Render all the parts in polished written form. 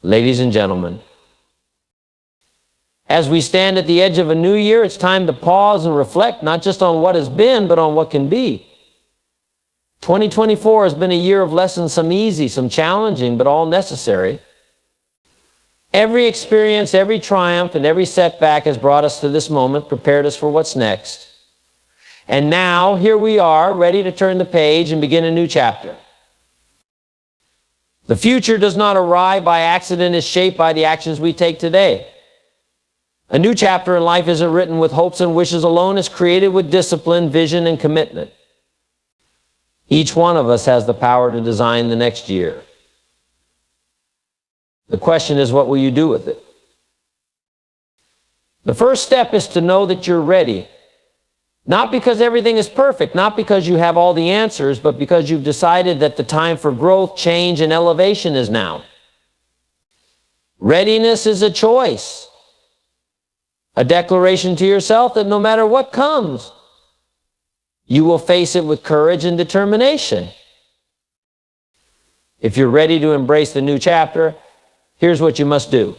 Ladies and gentlemen, as we stand at the edge of a new year, it's time to pause and reflect not just on what has been, but on what can be. 2024 has been a year of lessons, some easy, some challenging, but all necessary. Every experience, every triumph, and every setback has brought us to this moment, prepared us for what's next. And now, here we are, ready to turn the page and begin a new chapter. The future does not arrive by accident, it's shaped by the actions we take today. A new chapter in life isn't written with hopes and wishes alone, it's created with discipline, vision, and commitment. Each one of us has the power to design the next year. The question is, what will you do with it? The first step is to know that you're ready. Not because everything is perfect, not because you have all the answers, but because you've decided that the time for growth, change, and elevation is now. Readiness is a choice. A declaration to yourself that no matter what comes, you will face it with courage and determination. If you're ready to embrace the new chapter, here's what you must do.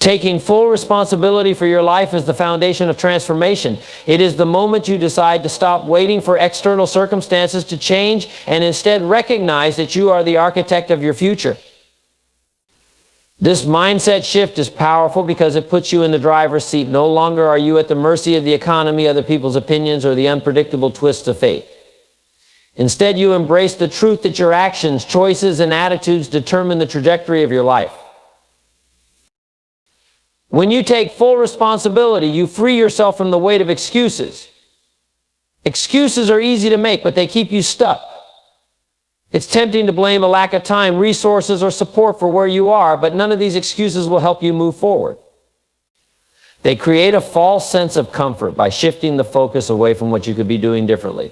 Taking full responsibility for your life is the foundation of transformation. It is the moment you decide to stop waiting for external circumstances to change and instead recognize that you are the architect of your future. This mindset shift is powerful because it puts you in the driver's seat. No longer are you at the mercy of the economy, other people's opinions, or the unpredictable twists of fate. Instead, you embrace the truth that your actions, choices, and attitudes determine the trajectory of your life. When you take full responsibility, you free yourself from the weight of excuses. Excuses are easy to make, but they keep you stuck. It's tempting to blame a lack of time, resources, or support for where you are, but none of these excuses will help you move forward. They create a false sense of comfort by shifting the focus away from what you could be doing differently.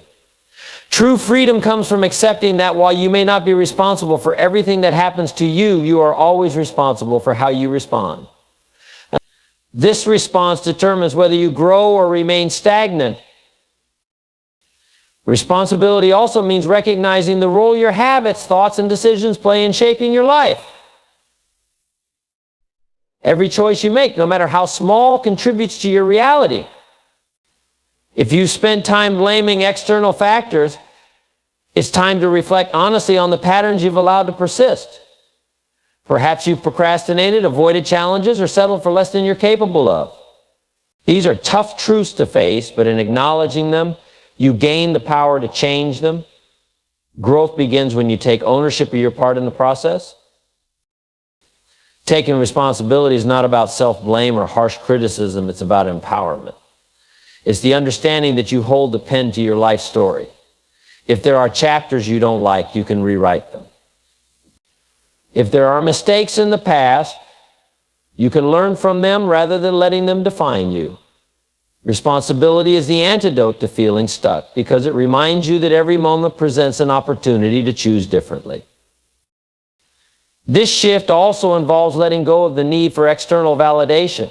True freedom comes from accepting that while you may not be responsible for everything that happens to you, you are always responsible for how you respond. This response determines whether you grow or remain stagnant. Responsibility also means recognizing the role your habits, thoughts, and decisions play in shaping your life. Every choice you make, no matter how small, contributes to your reality. If you spend time blaming external factors, it's time to reflect honestly on the patterns you've allowed to persist. Perhaps you've procrastinated, avoided challenges, or settled for less than you're capable of. These are tough truths to face, but in acknowledging them, you gain the power to change them. Growth begins when you take ownership of your part in the process. Taking responsibility is not about self-blame or harsh criticism, it's about empowerment. It's the understanding that you hold the pen to your life story. If there are chapters you don't like, you can rewrite them. If there are mistakes in the past, you can learn from them rather than letting them define you. Responsibility is the antidote to feeling stuck because it reminds you that every moment presents an opportunity to choose differently. This shift also involves letting go of the need for external validation.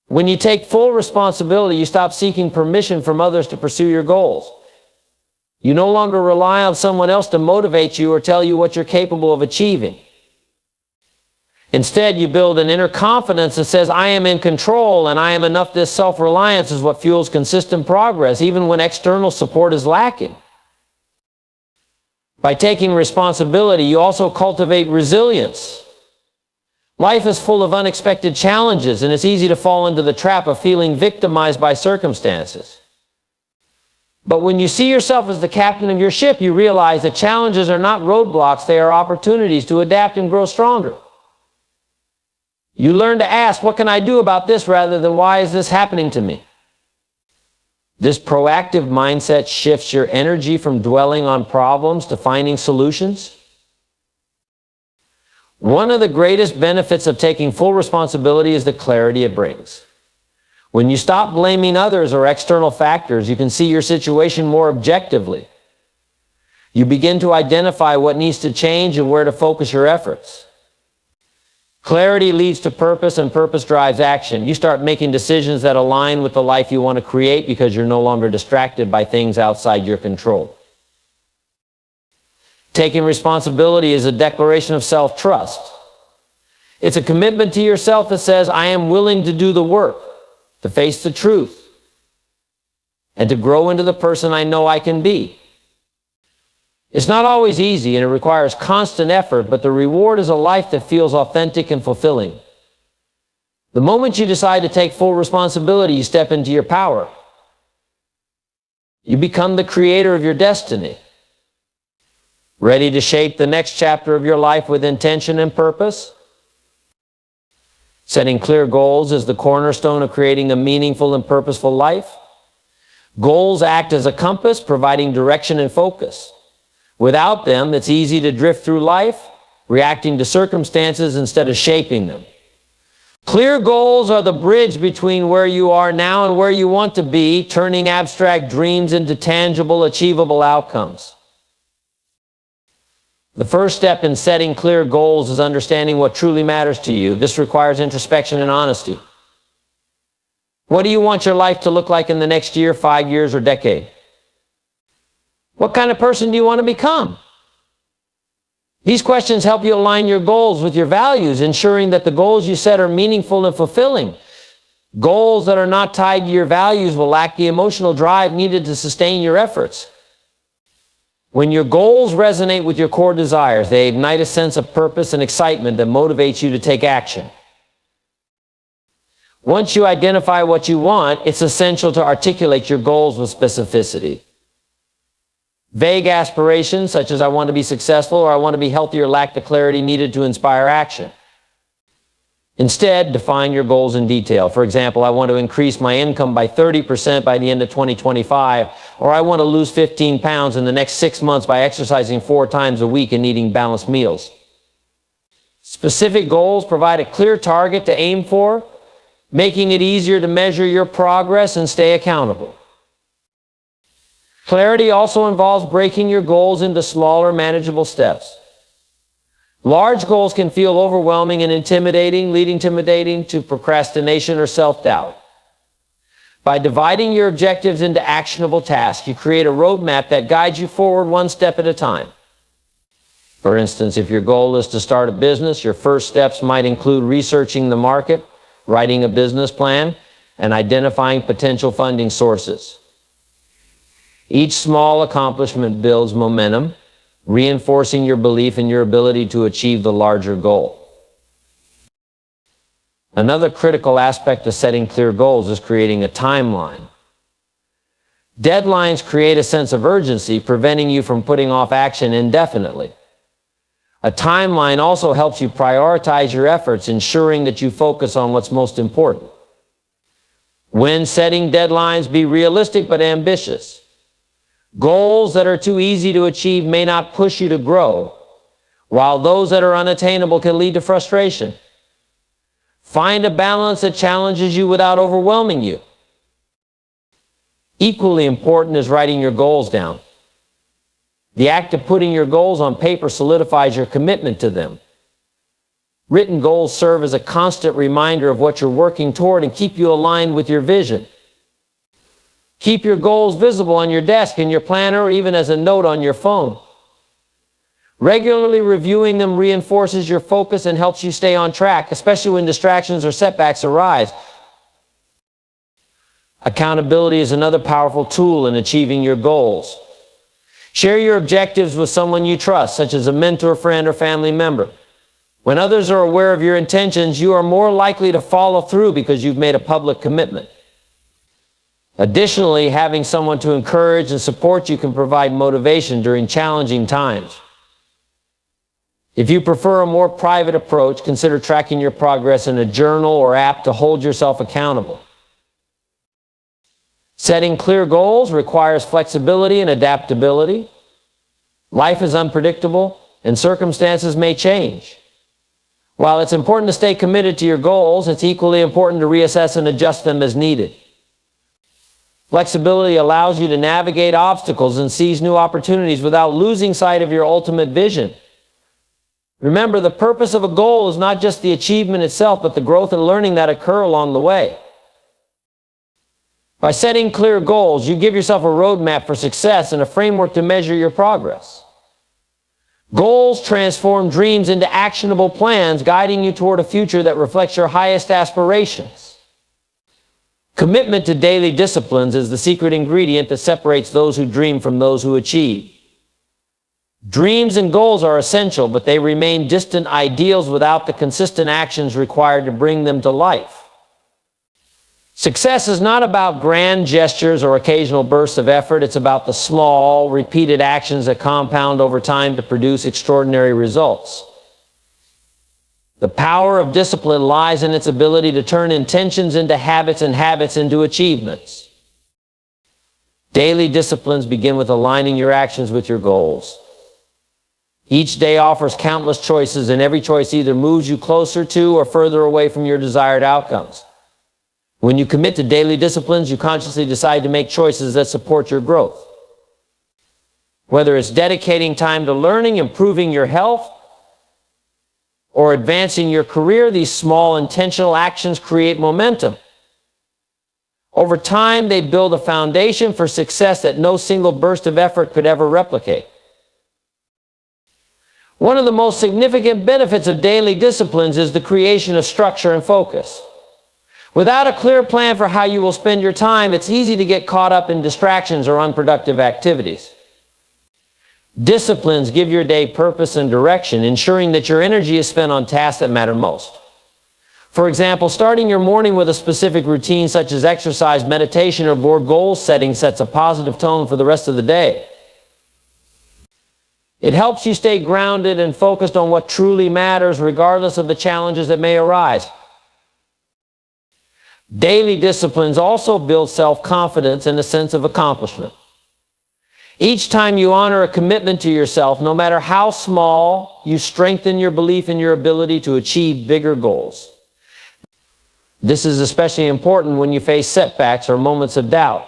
When you take full responsibility, you stop seeking permission from others to pursue your goals. You no longer rely on someone else to motivate you or tell you what you're capable of achieving. Instead, you build an inner confidence that says, I am in control and I am enough. This self-reliance is what fuels consistent progress, even when external support is lacking. By taking responsibility, you also cultivate resilience. Life is full of unexpected challenges, and it's easy to fall into the trap of feeling victimized by circumstances. But when you see yourself as the captain of your ship, you realize that challenges are not roadblocks, they are opportunities to adapt and grow stronger. You learn to ask, what can I do about this, rather than why is this happening to me? This proactive mindset shifts your energy from dwelling on problems to finding solutions. One of the greatest benefits of taking full responsibility is the clarity it brings. When you stop blaming others or external factors, you can see your situation more objectively. You begin to identify what needs to change and where to focus your efforts. Clarity leads to purpose, and purpose drives action. You start making decisions that align with the life you want to create because you're no longer distracted by things outside your control. Taking responsibility is a declaration of self-trust. It's a commitment to yourself that says, I am willing to do the work, to face the truth, and to grow into the person I know I can be. It's not always easy, and it requires constant effort, but the reward is a life that feels authentic and fulfilling. The moment you decide to take full responsibility, you step into your power. You become the creator of your destiny. Ready to shape the next chapter of your life with intention and purpose? Setting clear goals is the cornerstone of creating a meaningful and purposeful life. Goals act as a compass, providing direction and focus. Without them, it's easy to drift through life, reacting to circumstances instead of shaping them. Clear goals are the bridge between where you are now and where you want to be, turning abstract dreams into tangible, achievable outcomes. The first step in setting clear goals is understanding what truly matters to you. This requires introspection and honesty. What do you want your life to look like in the next year, 5 years, or decade? What kind of person do you want to become? These questions help you align your goals with your values, ensuring that the goals you set are meaningful and fulfilling. Goals that are not tied to your values will lack the emotional drive needed to sustain your efforts. When your goals resonate with your core desires, they ignite a sense of purpose and excitement that motivates you to take action. Once you identify what you want, it's essential to articulate your goals with specificity. Vague aspirations, such as I want to be successful or I want to be healthier, lack the clarity needed to inspire action. Instead, define your goals in detail. For example, I want to increase my income by 30% by the end of 2025, or I want to lose 15 pounds in the next 6 months by exercising 4 times a week and eating balanced meals. Specific goals provide a clear target to aim for, making it easier to measure your progress and stay accountable. Clarity also involves breaking your goals into smaller, manageable steps. Large goals can feel overwhelming and intimidating, leading to procrastination or self-doubt. By dividing your objectives into actionable tasks, you create a roadmap that guides you forward one step at a time. For instance, if your goal is to start a business, your first steps might include researching the market, writing a business plan, and identifying potential funding sources. Each small accomplishment builds momentum, reinforcing your belief in your ability to achieve the larger goal. Another critical aspect of setting clear goals is creating a timeline. Deadlines create a sense of urgency, preventing you from putting off action indefinitely. A timeline also helps you prioritize your efforts, ensuring that you focus on what's most important. When setting deadlines, be realistic but ambitious. Goals that are too easy to achieve may not push you to grow, while those that are unattainable can lead to frustration. Find a balance that challenges you without overwhelming you. Equally important is writing your goals down. The act of putting your goals on paper solidifies your commitment to them. Written goals serve as a constant reminder of what you're working toward and keep you aligned with your vision. Keep your goals visible on your desk, in your planner, or even as a note on your phone. Regularly reviewing them reinforces your focus and helps you stay on track, especially when distractions or setbacks arise. Accountability is another powerful tool in achieving your goals. Share your objectives with someone you trust, such as a mentor, friend, or family member. When others are aware of your intentions, you are more likely to follow through because you've made a public commitment. Additionally, having someone to encourage and support you can provide motivation during challenging times. If you prefer a more private approach, consider tracking your progress in a journal or app to hold yourself accountable. Setting clear goals requires flexibility and adaptability. Life is unpredictable, and circumstances may change. While it's important to stay committed to your goals, it's equally important to reassess and adjust them as needed. Flexibility allows you to navigate obstacles and seize new opportunities without losing sight of your ultimate vision. Remember, the purpose of a goal is not just the achievement itself, but the growth and learning that occur along the way. By setting clear goals, you give yourself a roadmap for success and a framework to measure your progress. Goals transform dreams into actionable plans, guiding you toward a future that reflects your highest aspirations. Commitment to daily disciplines is the secret ingredient that separates those who dream from those who achieve. Dreams and goals are essential, but they remain distant ideals without the consistent actions required to bring them to life. Success is not about grand gestures or occasional bursts of effort. It's about the small, repeated actions that compound over time to produce extraordinary results. The power of discipline lies in its ability to turn intentions into habits and habits into achievements. Daily disciplines begin with aligning your actions with your goals. Each day offers countless choices, and every choice either moves you closer to or further away from your desired outcomes. When you commit to daily disciplines, you consciously decide to make choices that support your growth. Whether it's dedicating time to learning, improving your health, or advancing your career, these small intentional actions create momentum. Over time, they build a foundation for success that no single burst of effort could ever replicate. One of the most significant benefits of daily disciplines is the creation of structure and focus. Without a clear plan for how you will spend your time, it's easy to get caught up in distractions or unproductive activities. Disciplines give your day purpose and direction, ensuring that your energy is spent on tasks that matter most. For example, starting your morning with a specific routine such as exercise, meditation, or board goal setting sets a positive tone for the rest of the day. It helps you stay grounded and focused on what truly matters, regardless of the challenges that may arise. Daily disciplines also build self-confidence and a sense of accomplishment. Each time you honor a commitment to yourself, no matter how small, you strengthen your belief in your ability to achieve bigger goals. This is especially important when you face setbacks or moments of doubt.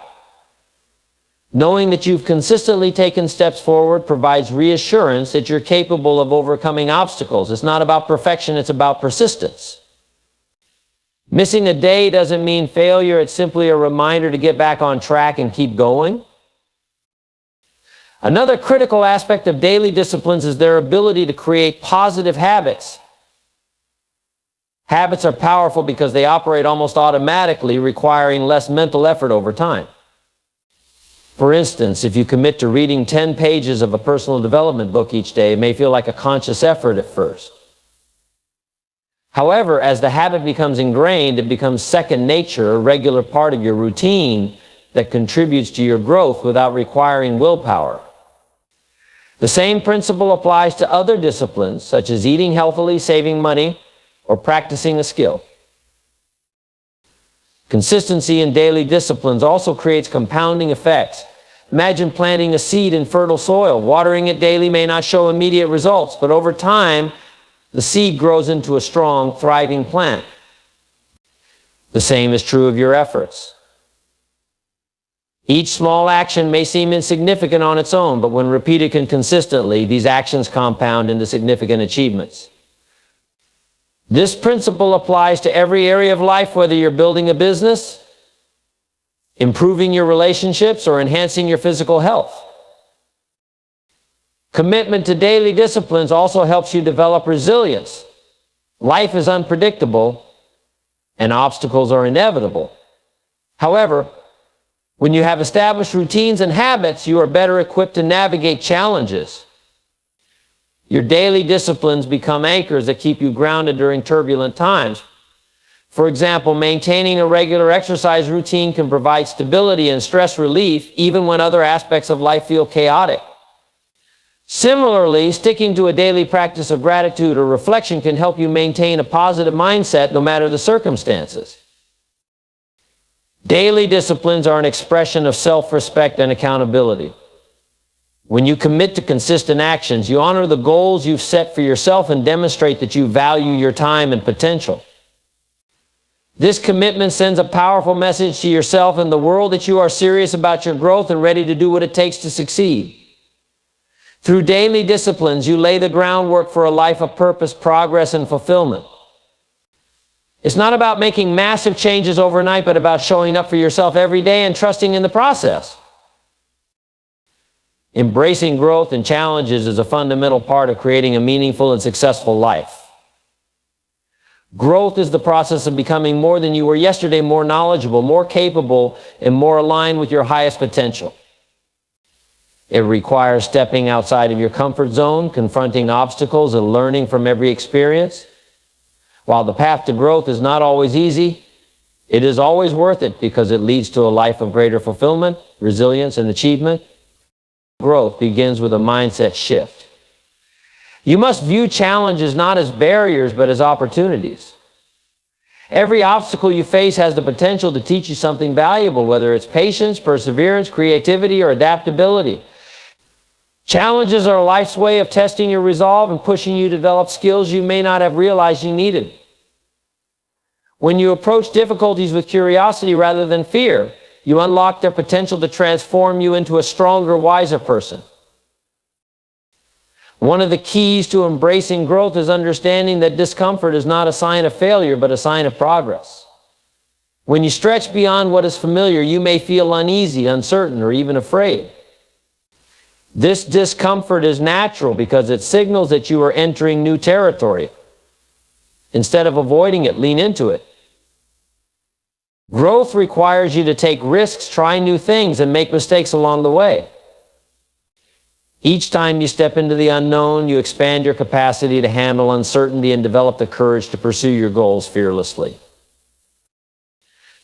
Knowing that you've consistently taken steps forward provides reassurance that you're capable of overcoming obstacles. It's not about perfection, it's about persistence. Missing a day doesn't mean failure, it's simply a reminder to get back on track and keep going. Another critical aspect of daily disciplines is their ability to create positive habits. Habits are powerful because they operate almost automatically, requiring less mental effort over time. For instance, if you commit to reading 10 pages of a personal development book each day, it may feel like a conscious effort at first. However, as the habit becomes ingrained, it becomes second nature, a regular part of your routine that contributes to your growth without requiring willpower. The same principle applies to other disciplines, such as eating healthily, saving money, or practicing a skill. Consistency in daily disciplines also creates compounding effects. Imagine planting a seed in fertile soil. Watering it daily may not show immediate results, but over time, the seed grows into a strong, thriving plant. The same is true of your efforts. Each small action may seem insignificant on its own, but when repeated consistently, these actions compound into significant achievements. This principle applies to every area of life, whether you're building a business, improving your relationships, or enhancing your physical health. Commitment to daily disciplines also helps you develop resilience. Life is unpredictable, and obstacles are inevitable. However, when you have established routines and habits, you are better equipped to navigate challenges. Your daily disciplines become anchors that keep you grounded during turbulent times. For example, maintaining a regular exercise routine can provide stability and stress relief even when other aspects of life feel chaotic. Similarly, sticking to a daily practice of gratitude or reflection can help you maintain a positive mindset no matter the circumstances. Daily disciplines are an expression of self-respect and accountability. When you commit to consistent actions, you honor the goals you've set for yourself and demonstrate that you value your time and potential. This commitment sends a powerful message to yourself and the world that you are serious about your growth and ready to do what it takes to succeed. Through daily disciplines, you lay the groundwork for a life of purpose, progress, and fulfillment. It's not about making massive changes overnight, but about showing up for yourself every day and trusting in the process. Embracing growth and challenges is a fundamental part of creating a meaningful and successful life. Growth is the process of becoming more than you were yesterday, more knowledgeable, more capable, and more aligned with your highest potential. It requires stepping outside of your comfort zone, confronting obstacles, and learning from every experience. While the path to growth is not always easy, it is always worth it because it leads to a life of greater fulfillment, resilience, and achievement. Growth begins with a mindset shift. You must view challenges not as barriers, but as opportunities. Every obstacle you face has the potential to teach you something valuable, whether it's patience, perseverance, creativity, or adaptability. Challenges are life's way of testing your resolve and pushing you to develop skills you may not have realized you needed. When you approach difficulties with curiosity rather than fear, you unlock their potential to transform you into a stronger, wiser person. One of the keys to embracing growth is understanding that discomfort is not a sign of failure, but a sign of progress. When you stretch beyond what is familiar, you may feel uneasy, uncertain, or even afraid. This discomfort is natural because it signals that you are entering new territory. Instead of avoiding it, lean into it. Growth requires you to take risks, try new things, and make mistakes along the way. Each time you step into the unknown, you expand your capacity to handle uncertainty and develop the courage to pursue your goals fearlessly.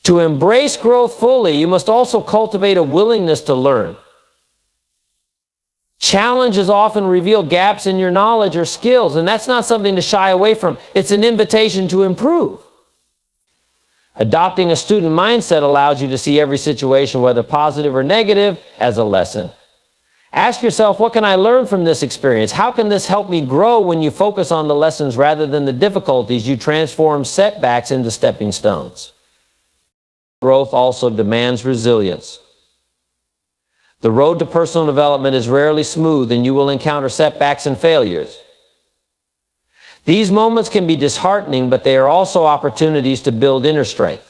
To embrace growth fully, you must also cultivate a willingness to learn. Challenges often reveal gaps in your knowledge or skills, and that's not something to shy away from. It's an invitation to improve. Adopting a student mindset allows you to see every situation, whether positive or negative, as a lesson. Ask yourself, what can I learn from this experience? How can this help me grow? When you focus on the lessons rather than the difficulties, you transform setbacks into stepping stones. Growth also demands resilience. The road to personal development is rarely smooth, and you will encounter setbacks and failures. These moments can be disheartening, but they are also opportunities to build inner strength.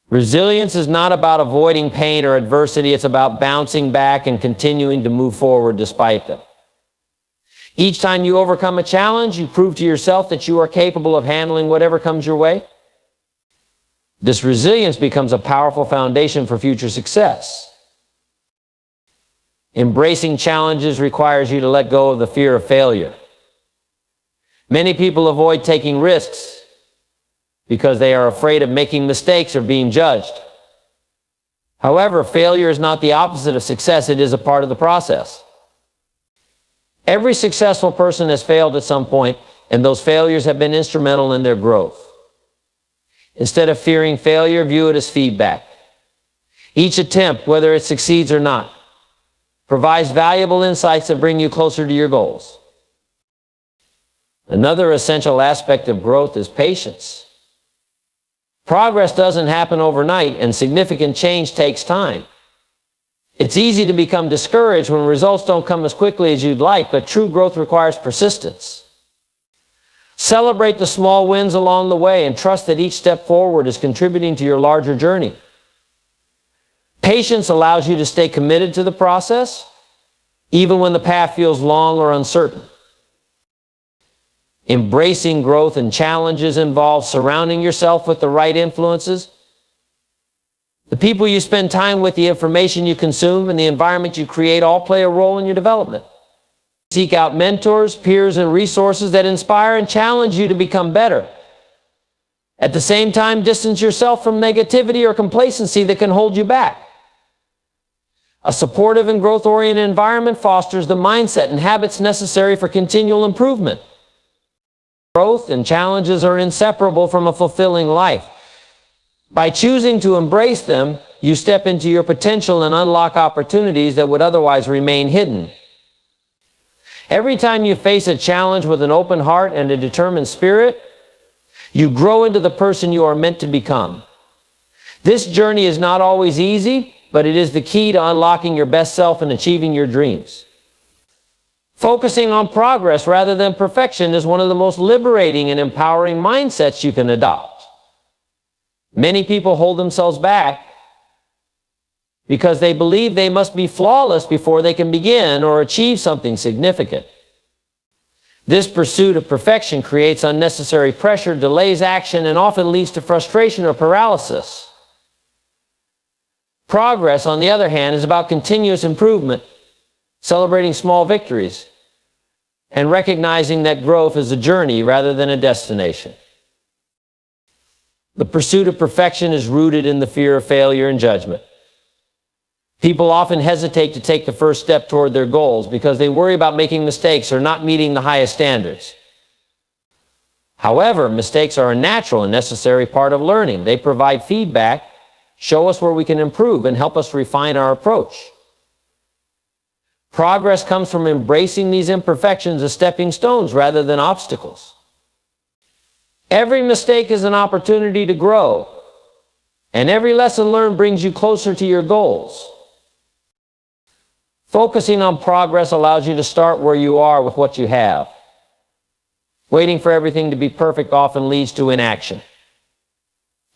Resilience is not about avoiding pain or adversity. It's about bouncing back and continuing to move forward despite them. Each time you overcome a challenge, you prove to yourself that you are capable of handling whatever comes your way. This resilience becomes a powerful foundation for future success. Embracing challenges requires you to let go of the fear of failure. Many people avoid taking risks because they are afraid of making mistakes or being judged. However, failure is not the opposite of success. It is a part of the process. Every successful person has failed at some point, and those failures have been instrumental in their growth. Instead of fearing failure, view it as feedback. Each attempt, whether it succeeds or not, provides valuable insights that bring you closer to your goals. Another essential aspect of growth is patience. Progress doesn't happen overnight, and significant change takes time. It's easy to become discouraged when results don't come as quickly as you'd like, but true growth requires persistence. Celebrate the small wins along the way and trust that each step forward is contributing to your larger journey. Patience allows you to stay committed to the process, even when the path feels long or uncertain. Embracing growth and challenges involves surrounding yourself with the right influences. The people you spend time with, the information you consume, and the environment you create all play a role in your development. Seek out mentors, peers, and resources that inspire and challenge you to become better. At the same time, distance yourself from negativity or complacency that can hold you back. A supportive and growth-oriented environment fosters the mindset and habits necessary for continual improvement. Growth and challenges are inseparable from a fulfilling life. By choosing to embrace them, you step into your potential and unlock opportunities that would otherwise remain hidden. Every time you face a challenge with an open heart and a determined spirit, you grow into the person you are meant to become. This journey is not always easy, but it is the key to unlocking your best self and achieving your dreams. Focusing on progress rather than perfection is one of the most liberating and empowering mindsets you can adopt. Many people hold themselves back because they believe they must be flawless before they can begin or achieve something significant. This pursuit of perfection creates unnecessary pressure, delays action, and often leads to frustration or paralysis. Progress, on the other hand, is about continuous improvement, celebrating small victories, and recognizing that growth is a journey rather than a destination. The pursuit of perfection is rooted in the fear of failure and judgment. People often hesitate to take the first step toward their goals because they worry about making mistakes or not meeting the highest standards. However, mistakes are a natural and necessary part of learning. They provide feedback, show us where we can improve, and help us refine our approach. Progress comes from embracing these imperfections as stepping stones rather than obstacles. Every mistake is an opportunity to grow, and every lesson learned brings you closer to your goals. Focusing on progress allows you to start where you are with what you have. Waiting for everything to be perfect often leads to inaction.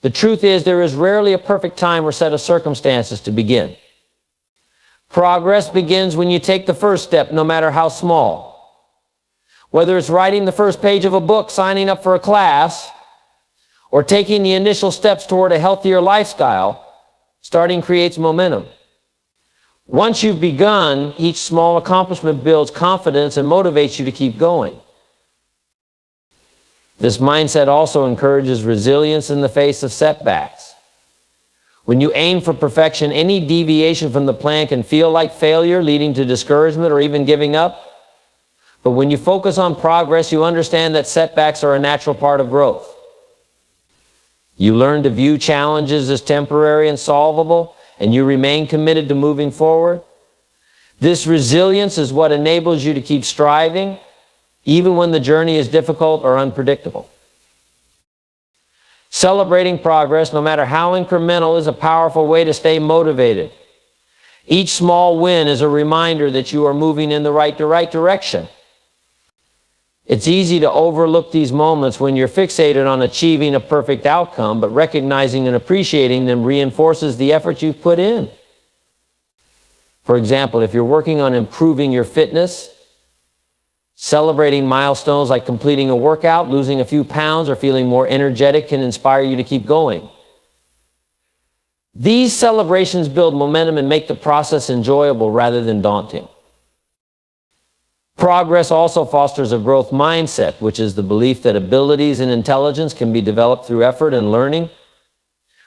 The truth is, there is rarely a perfect time or set of circumstances to begin. Progress begins when you take the first step, no matter how small. Whether it's writing the first page of a book, signing up for a class, or taking the initial steps toward a healthier lifestyle, starting creates momentum. Once you've begun, each small accomplishment builds confidence and motivates you to keep going. This mindset also encourages resilience in the face of setbacks. When you aim for perfection, any deviation from the plan can feel like failure, leading to discouragement or even giving up. But when you focus on progress, you understand that setbacks are a natural part of growth. You learn to view challenges as temporary and solvable, and you remain committed to moving forward. This resilience is what enables you to keep striving, even when the journey is difficult or unpredictable. Celebrating progress, no matter how incremental, is a powerful way to stay motivated. Each small win is a reminder that you are moving in the right direction. It's easy to overlook these moments when you're fixated on achieving a perfect outcome, but recognizing and appreciating them reinforces the effort you've put in. For example, if you're working on improving your fitness, celebrating milestones like completing a workout, losing a few pounds, or feeling more energetic can inspire you to keep going. These celebrations build momentum and make the process enjoyable rather than daunting. Progress also fosters a growth mindset, which is the belief that abilities and intelligence can be developed through effort and learning.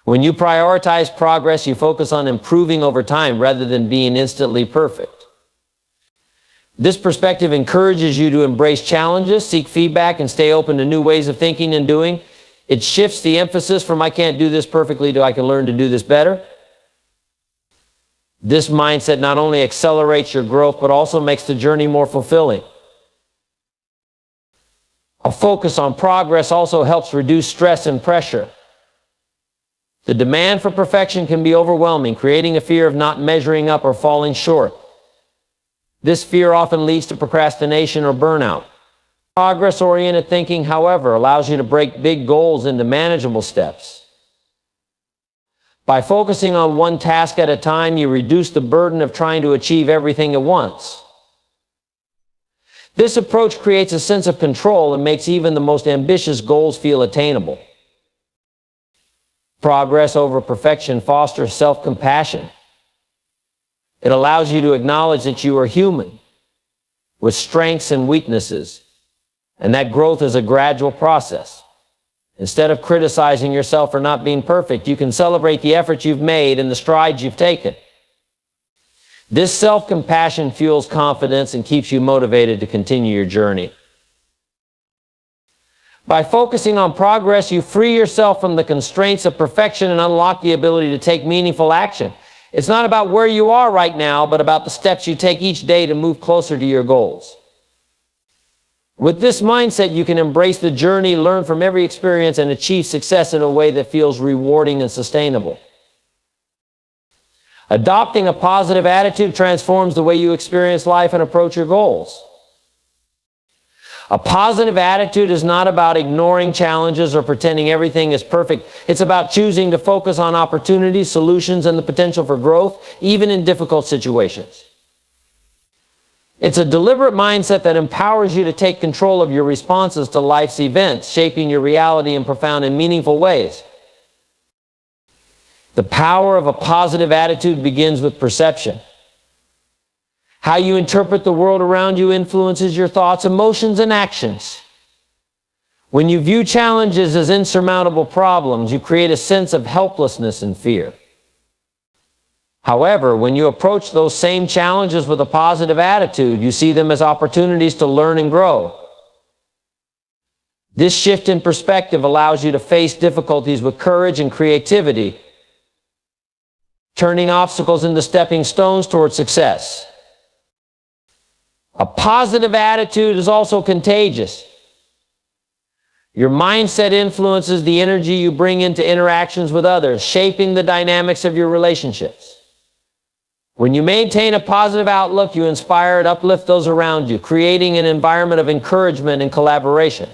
When you prioritize progress, you focus on improving over time rather than being instantly perfect. This perspective encourages you to embrace challenges, seek feedback, and stay open to new ways of thinking and doing. It shifts the emphasis from "I can't do this perfectly" to "I can learn to do this better." This mindset not only accelerates your growth, but also makes the journey more fulfilling. A focus on progress also helps reduce stress and pressure. The demand for perfection can be overwhelming, creating a fear of not measuring up or falling short. This fear often leads to procrastination or burnout. Progress-oriented thinking, however, allows you to break big goals into manageable steps. By focusing on one task at a time, you reduce the burden of trying to achieve everything at once. This approach creates a sense of control and makes even the most ambitious goals feel attainable. Progress over perfection fosters self-compassion. It allows you to acknowledge that you are human, with strengths and weaknesses, and that growth is a gradual process. Instead of criticizing yourself for not being perfect, you can celebrate the efforts you've made and the strides you've taken. This self-compassion fuels confidence and keeps you motivated to continue your journey. By focusing on progress, you free yourself from the constraints of perfection and unlock the ability to take meaningful action. It's not about where you are right now, but about the steps you take each day to move closer to your goals. With this mindset, you can embrace the journey, learn from every experience, and achieve success in a way that feels rewarding and sustainable. Adopting a positive attitude transforms the way you experience life and approach your goals. A positive attitude is not about ignoring challenges or pretending everything is perfect. It's about choosing to focus on opportunities, solutions, and the potential for growth, even in difficult situations. It's a deliberate mindset that empowers you to take control of your responses to life's events, shaping your reality in profound and meaningful ways. The power of a positive attitude begins with perception. How you interpret the world around you influences your thoughts, emotions, and actions. When you view challenges as insurmountable problems, you create a sense of helplessness and fear. However, when you approach those same challenges with a positive attitude, you see them as opportunities to learn and grow. This shift in perspective allows you to face difficulties with courage and creativity, turning obstacles into stepping stones toward success. A positive attitude is also contagious. Your mindset influences the energy you bring into interactions with others, shaping the dynamics of your relationships. When you maintain a positive outlook, you inspire and uplift those around you, creating an environment of encouragement and collaboration.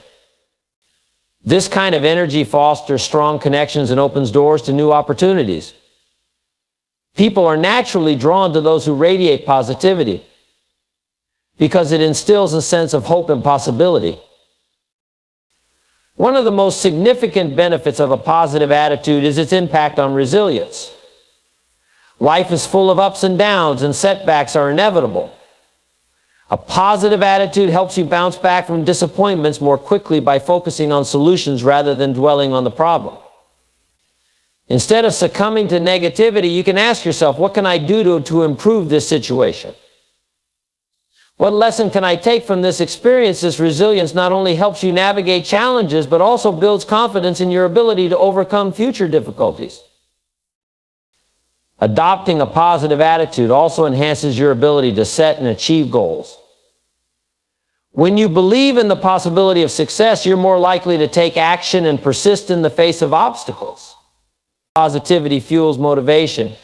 This kind of energy fosters strong connections and opens doors to new opportunities. People are naturally drawn to those who radiate positivity because it instills a sense of hope and possibility. One of the most significant benefits of a positive attitude is its impact on resilience. Life is full of ups and downs, and setbacks are inevitable. A positive attitude helps you bounce back from disappointments more quickly by focusing on solutions rather than dwelling on the problem. Instead of succumbing to negativity, you can ask yourself, what can I do to improve this situation? What lesson can I take from this experience? This resilience not only helps you navigate challenges, but also builds confidence in your ability to overcome future difficulties. Adopting a positive attitude also enhances your ability to set and achieve goals. When you believe in the possibility of success, you're more likely to take action and persist in the face of obstacles. Positivity fuels motivation,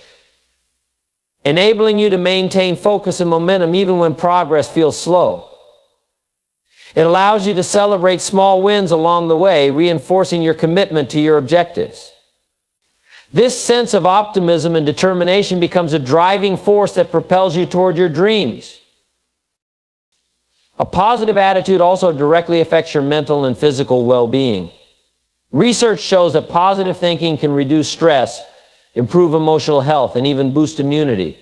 enabling you to maintain focus and momentum even when progress feels slow. It allows you to celebrate small wins along the way, reinforcing your commitment to your objectives. This sense of optimism and determination becomes a driving force that propels you toward your dreams. A positive attitude also directly affects your mental and physical well-being. Research shows that positive thinking can reduce stress, improve emotional health, and even boost immunity.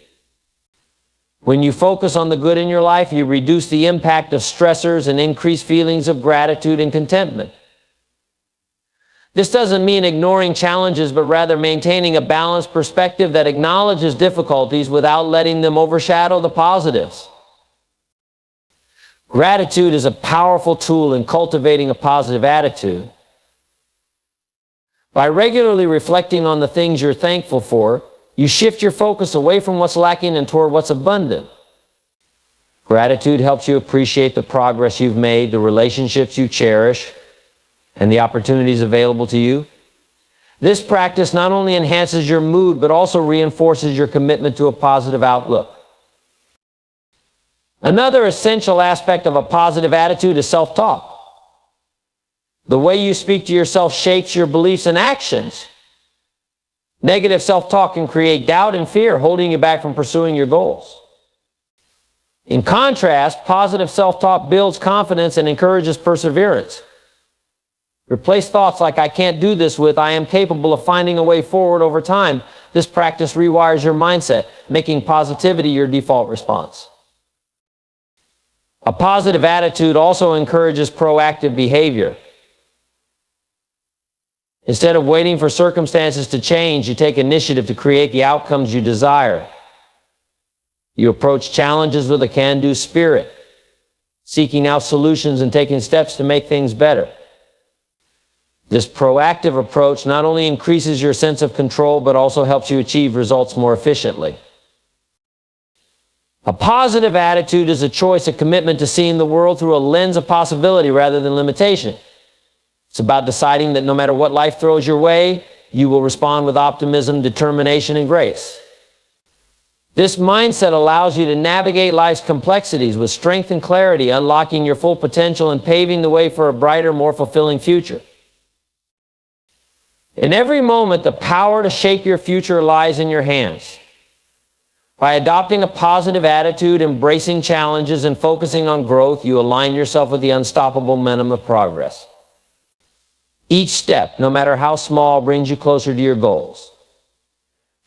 When you focus on the good in your life, you reduce the impact of stressors and increase feelings of gratitude and contentment. This doesn't mean ignoring challenges, but rather maintaining a balanced perspective that acknowledges difficulties without letting them overshadow the positives. Gratitude is a powerful tool in cultivating a positive attitude. By regularly reflecting on the things you're thankful for, you shift your focus away from what's lacking and toward what's abundant. Gratitude helps you appreciate the progress you've made, the relationships you cherish, and the opportunities available to you. This practice not only enhances your mood, but also reinforces your commitment to a positive outlook. Another essential aspect of a positive attitude is self-talk. The way you speak to yourself shapes your beliefs and actions. Negative self-talk can create doubt and fear, holding you back from pursuing your goals. In contrast, positive self-talk builds confidence and encourages perseverance. Replace thoughts like, I can't do this with, I am capable of finding a way forward over time. This practice rewires your mindset, making positivity your default response. A positive attitude also encourages proactive behavior. Instead of waiting for circumstances to change, you take initiative to create the outcomes you desire. You approach challenges with a can-do spirit, seeking out solutions and taking steps to make things better. This proactive approach not only increases your sense of control, but also helps you achieve results more efficiently. A positive attitude is a choice, a commitment to seeing the world through a lens of possibility rather than limitation. It's about deciding that no matter what life throws your way, you will respond with optimism, determination, and grace. This mindset allows you to navigate life's complexities with strength and clarity, unlocking your full potential and paving the way for a brighter, more fulfilling future. In every moment, the power to shape your future lies in your hands. By adopting a positive attitude, embracing challenges, and focusing on growth, you align yourself with the unstoppable momentum of progress. Each step, no matter how small, brings you closer to your goals.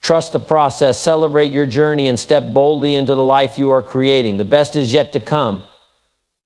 Trust the process, celebrate your journey, and step boldly into the life you are creating. The best is yet to come.